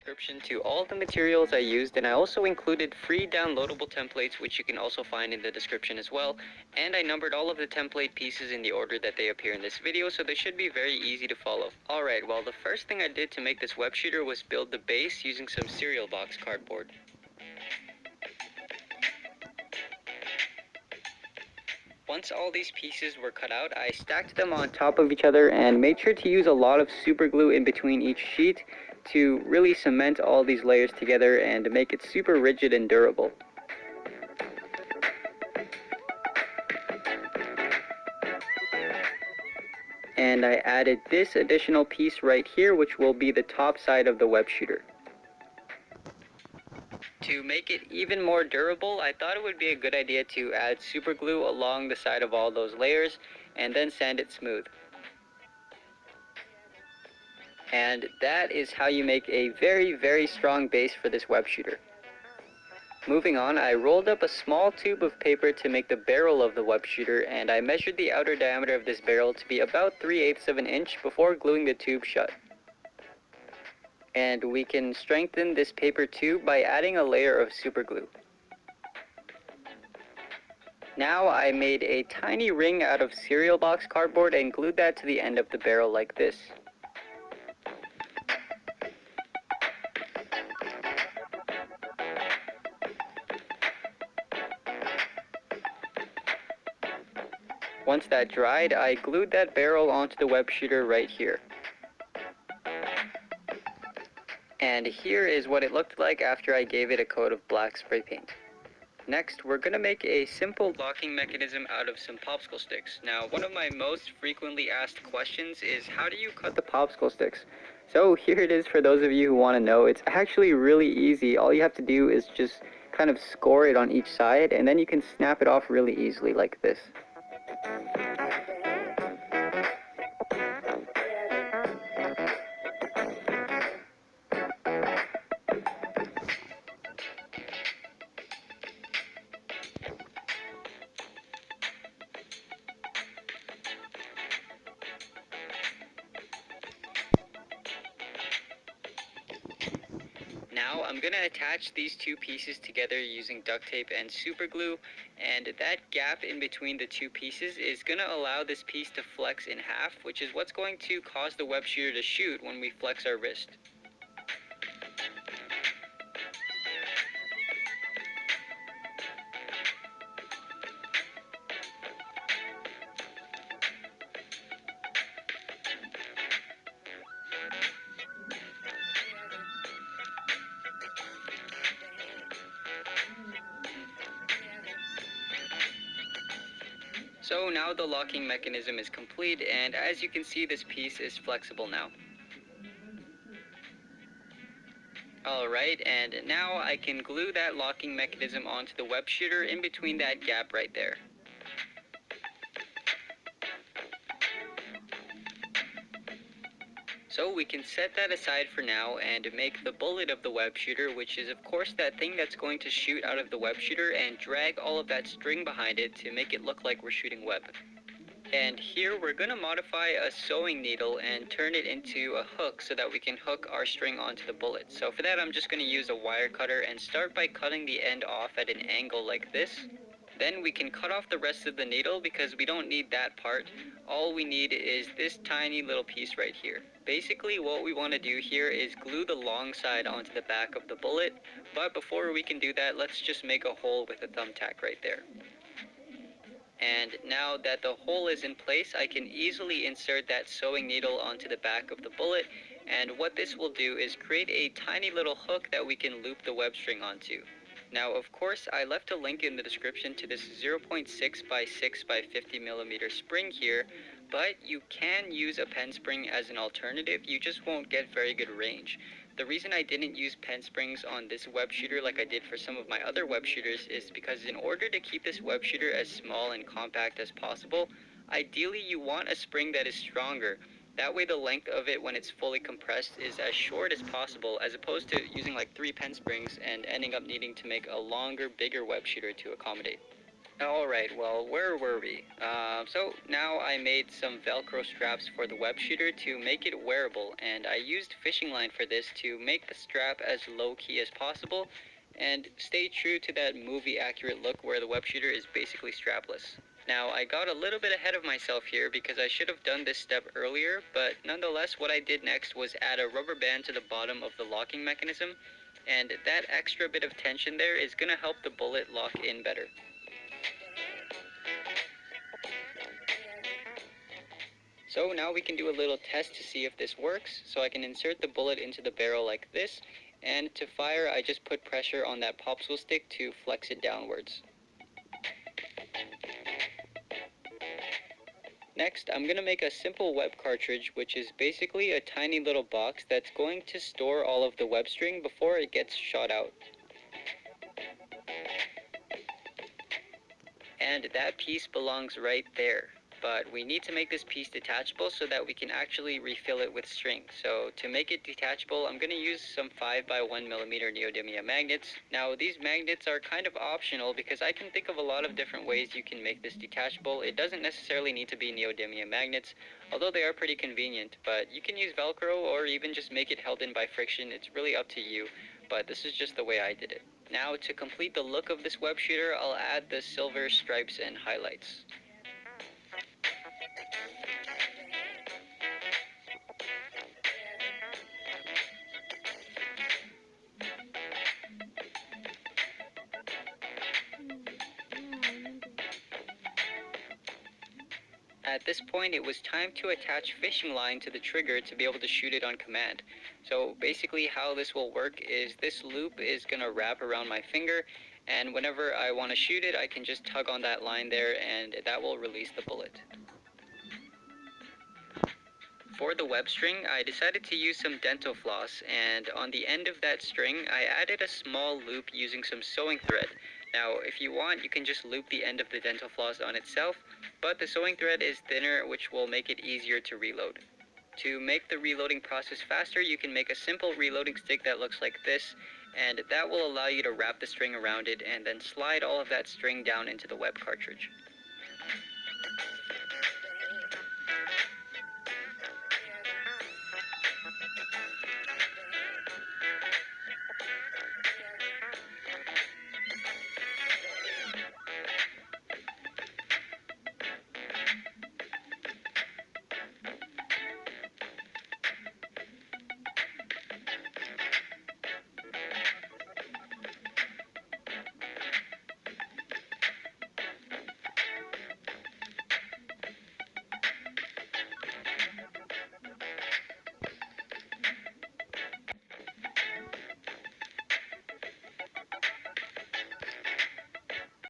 description to all the materials I used, and I also included free downloadable templates, which you can also find in the description as well. And I numbered all of the template pieces in the order that they appear in this video, so they should be very easy to follow. Alright, well, the first thing I did to make this web shooter was build the base using some cereal box cardboard. Once all these pieces were cut out, I stacked them on top of each other and made sure to use a lot of super glue in between each sheet to really cement all these layers together and make it super rigid and durable. And I added this additional piece right here, which will be the top side of the web shooter. To make it even more durable, I thought it would be a good idea to add super glue along the side of all those layers and then sand it smooth. And that is how you make a very strong base for this web shooter. Moving on, I rolled up a small tube of paper to make the barrel of the web shooter, and I measured the outer diameter of this barrel to be about 3/8 of an inch before gluing the tube shut. And we can strengthen this paper tube by adding a layer of super glue. Now I made a tiny ring out of cereal box cardboard and glued that to the end of the barrel like this. Once that dried, I glued that barrel onto the web shooter right here. And here is what it looked like after I gave it a coat of black spray paint. Next, we're going to make a simple locking mechanism out of some popsicle sticks. Now, one of my most frequently asked questions is, how do you cut the popsicle sticks? So here it is for those of you who want to know. It's actually really easy. All you have to do is just kind of score it on each side, and then you can snap it off really easily like this. Now I'm going to attach these two pieces together using duct tape and super glue, and that gap in between the two pieces is going to allow this piece to flex in half, which is what's going to cause the web shooter to shoot when we flex our wrist. So now the locking mechanism is complete, and as you can see, this piece is flexible now. Alright, and now I can glue that locking mechanism onto the web shooter in between that gap right there. So we can set that aside for now and make the bullet of the web shooter, which is of course that thing that's going to shoot out of the web shooter and drag all of that string behind it to make it look like we're shooting web. And here we're going to modify a sewing needle and turn it into a hook so that we can hook our string onto the bullet. So for that I'm just going to use a wire cutter and start by cutting the end off at an angle like this. Then we can cut off the rest of the needle because we don't need that part. All we need is this tiny little piece right here. Basically what we want to do here is glue the long side onto the back of the bullet, but before we can do that, let's just make a hole with a thumbtack right there. And now that the hole is in place, I can easily insert that sewing needle onto the back of the bullet, and what this will do is create a tiny little hook that we can loop the web string onto. Now, of course, I left a link in the description to this 0.6 by 6 by 50 millimeter spring here, but you can use a pen spring as an alternative. You just won't get very good range. The reason I didn't use pen springs on this web shooter like I did for some of my other web shooters is because in order to keep this web shooter as small and compact as possible, ideally you want a spring that is stronger. That way the length of it when it's fully compressed is as short as possible, as opposed to using like 3 pen springs and ending up needing to make a longer, bigger web shooter to accommodate. Alright, well, where were we? So now I made some Velcro straps for the web shooter to make it wearable, and I used fishing line for this to make the strap as low-key as possible and stay true to that movie-accurate look where the web shooter is basically strapless. Now, I got a little bit ahead of myself here because I should have done this step earlier, but nonetheless, what I did next was add a rubber band to the bottom of the locking mechanism, and that extra bit of tension there is going to help the bullet lock in better. So now we can do a little test to see if this works. So I can insert the bullet into the barrel like this, and to fire I just put pressure on that popsicle stick to flex it downwards. Next, I'm going to make a simple web cartridge, which is basically a tiny little box that's going to store all of the web string before it gets shot out. And that piece belongs right there. But we need to make this piece detachable so that we can actually refill it with string. So to make it detachable, I'm going to use some 5x1mm neodymium magnets. Now these magnets are kind of optional because I can think of a lot of different ways you can make this detachable. It doesn't necessarily need to be neodymium magnets, although they are pretty convenient. But you can use Velcro or even just make it held in by friction. It's really up to you, but this is just the way I did it. Now to complete the look of this web shooter, I'll add the silver stripes and highlights. At this point, it was time to attach fishing line to the trigger to be able to shoot it on command. So basically how this will work is this loop is going to wrap around my finger, and whenever I want to shoot it, I can just tug on that line there and that will release the bullet. For the web string, I decided to use some dental floss, and on the end of that string, I added a small loop using some sewing thread. Now, if you want, you can just loop the end of the dental floss on itself, but the sewing thread is thinner, which will make it easier to reload. To make the reloading process faster, you can make a simple reloading stick that looks like this, and that will allow you to wrap the string around it and then slide all of that string down into the web cartridge.